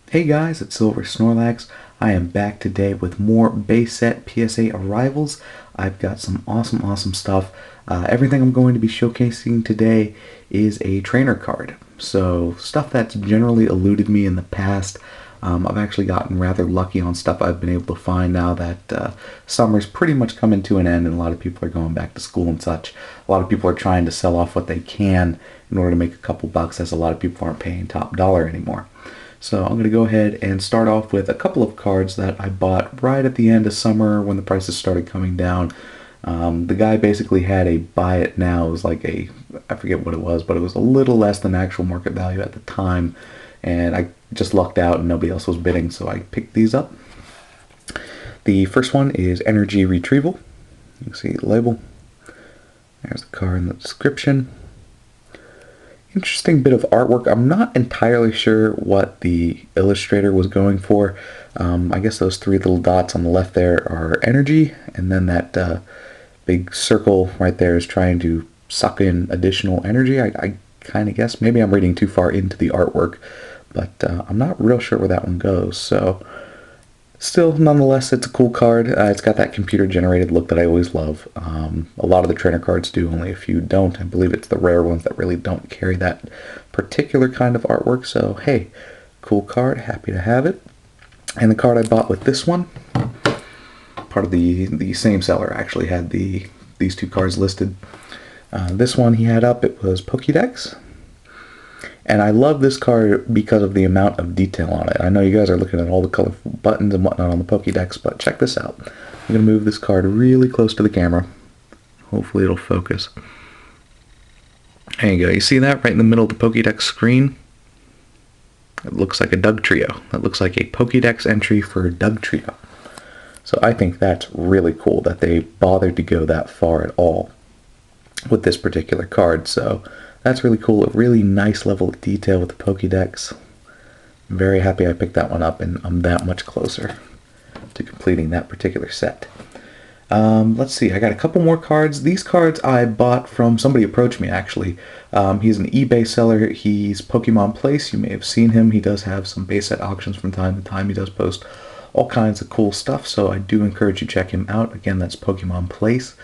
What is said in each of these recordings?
Hey guys, it's Silver Snorlax. I am back today with more base set PSA arrivals. I've got some awesome stuff. Everything I'm going to be showcasing today is a trainer card. So stuff that's generally eluded me in the past. I've actually gotten rather lucky on stuff I've been able to find now that summer's pretty much coming to an end and a lot of people are going back to school and such. A lot of people are trying to sell off what they can in order to make a couple bucks, as a lot of people aren't paying top dollar anymore. So I'm going to go ahead and start off with a couple of cards that I bought right at the end of summer when the prices started coming down. The guy basically had a buy it now. It was like I forget what it was, but it was a little less than actual market value at the time. And I just lucked out and nobody else was bidding, so I picked these up. The first one is Energy Retrieval. You can see the label. There's the card in the description. Interesting bit of artwork. I'm not entirely sure what the illustrator was going for. I guess those three little dots on the left there are energy, and then that big circle right there is trying to suck in additional energy. I kind of guess. Maybe I'm reading too far into the artwork, but I'm not real sure where that one goes. So still, nonetheless, it's a cool card. It's got that computer-generated look that I always love. A lot of the trainer cards do, only a few don't. I believe it's the rare ones that really don't carry that particular kind of artwork. So, hey, cool card. Happy to have it. And the card I bought with this one, part of the same seller actually had these two cards listed. This one he had up, it was Pokédex. And I love this card because of the amount of detail on it. I know you guys are looking at all the colorful buttons and whatnot on the Pokédex, but check this out. I'm going to move this card really close to the camera. Hopefully it'll focus. There you go. You see that right in the middle of the Pokédex screen? It looks like a Dugtrio. That looks like a Pokédex entry for Dugtrio. So I think that's really cool that they bothered to go that far at all with this particular card. So that's really cool. A really nice level of detail with the Pokédex. I'm very happy I picked that one up, and I'm that much closer to completing that particular set. Let's see, I got a couple more cards. These cards I bought from somebody approached me actually. He's an eBay seller. He's Pokemon Place. You may have seen him. He does have some base set auctions from time to time. He does post all kinds of cool stuff, so I do encourage you to check him out. Again, that's Pokemon Place.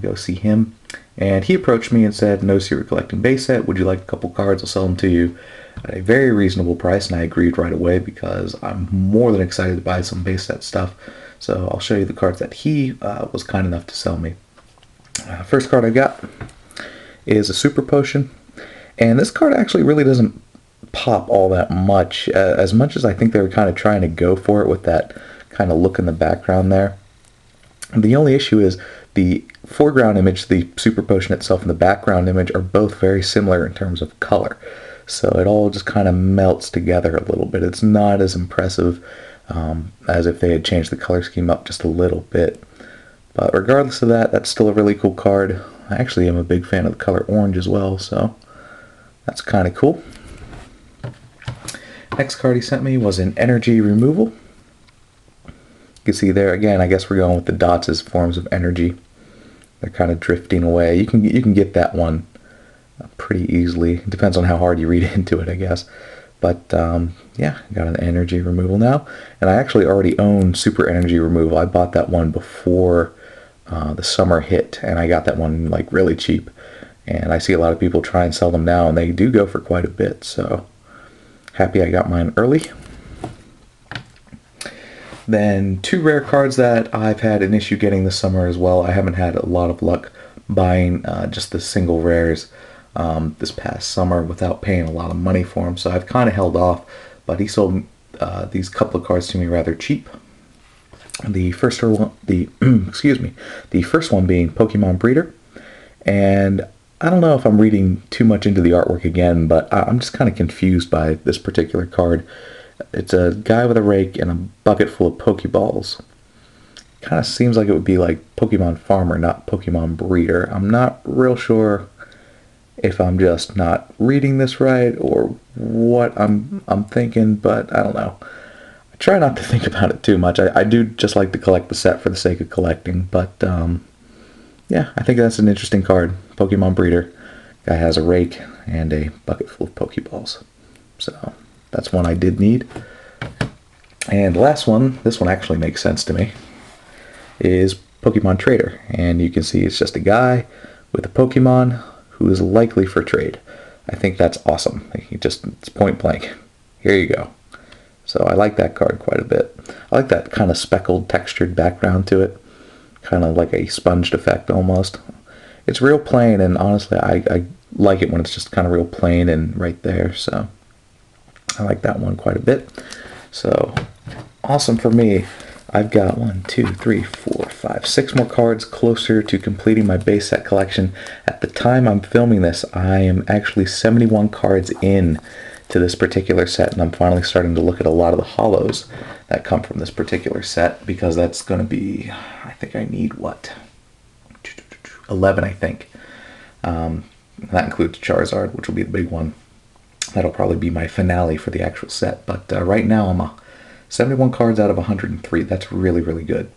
Go see him. And he approached me and said, "Notice you were collecting base set. Would you like a couple cards? I'll sell them to you at a very reasonable price." And I agreed right away because I'm more than excited to buy some base set stuff. So I'll show you the cards that he was kind enough to sell me. First card I got is a Super Potion. And this card actually really doesn't pop all that much. As much as I think they were kind of trying to go for it with that kind of look in the background there. The only issue is the foreground image, the Super Potion itself, and the background image are both very similar in terms of color. So it all just kind of melts together a little bit. It's not as impressive as if they had changed the color scheme up just a little bit. But regardless of that, that's still a really cool card. I actually am a big fan of the color orange as well, so that's kind of cool. Next card he sent me was an Energy Removal. You can see there again, I guess we're going with the dots as forms of energy. They're kind of drifting away. You can get that one pretty easily. It depends on how hard you read into it, I guess. But yeah, got an Energy Removal now. And I actually already own Super Energy Removal. I bought that one before the summer hit, and I got that one like really cheap. And I see a lot of people try and sell them now, and they do go for quite a bit. So happy I got mine early. Then two rare cards that I've had an issue getting this summer as well. I haven't had a lot of luck buying just the single rares this past summer without paying a lot of money for them, so I've kind of held off. But he sold these couple of cards to me rather cheap. The first one, the first one being Pokemon Breeder, and I don't know if I'm reading too much into the artwork again, but I'm just kind of confused by this particular card. It's a guy with a rake and a bucket full of Pokeballs. Kind of seems like it would be like Pokemon Farmer, not Pokemon Breeder. I'm not real sure if I'm just not reading this right or what I'm thinking, but I don't know. I try not to think about it too much. I do just like to collect the set for the sake of collecting, but yeah, I think that's an interesting card. Pokemon Breeder. Guy has a rake and a bucket full of Pokeballs. So that's one I did need. And the last one, this one actually makes sense to me, is Pokemon Trader. And you can see it's just a guy with a Pokemon who is likely for trade. I think that's awesome. It's point blank. Here you go. So I like that card quite a bit. I like that kind of speckled, textured background to it. Kind of like a sponged effect almost. It's real plain, and honestly, I like it when it's just kind of real plain and right there. So I like that one quite a bit. So awesome for me. I've got 1, 2, 3, 4, 5, 6 more cards closer to completing my base set collection. At the time I'm filming this, I am actually 71 cards in to this particular set, and I'm finally starting to look at a lot of the holos that come from this particular set, because that's going to be, I think I need, what, 11, I think. That includes Charizard, which will be the big one. That'll probably be my finale for the actual set, but right now I'm 71 cards out of 103. That's really, really good.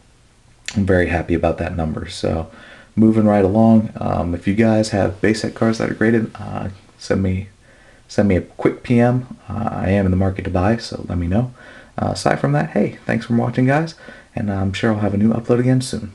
I'm very happy about that number. So moving right along. If you guys have base set cards that are graded, send me a quick PM. I am in the market to buy, so let me know. Aside from that, hey, thanks for watching, guys, and I'm sure I'll have a new upload again soon.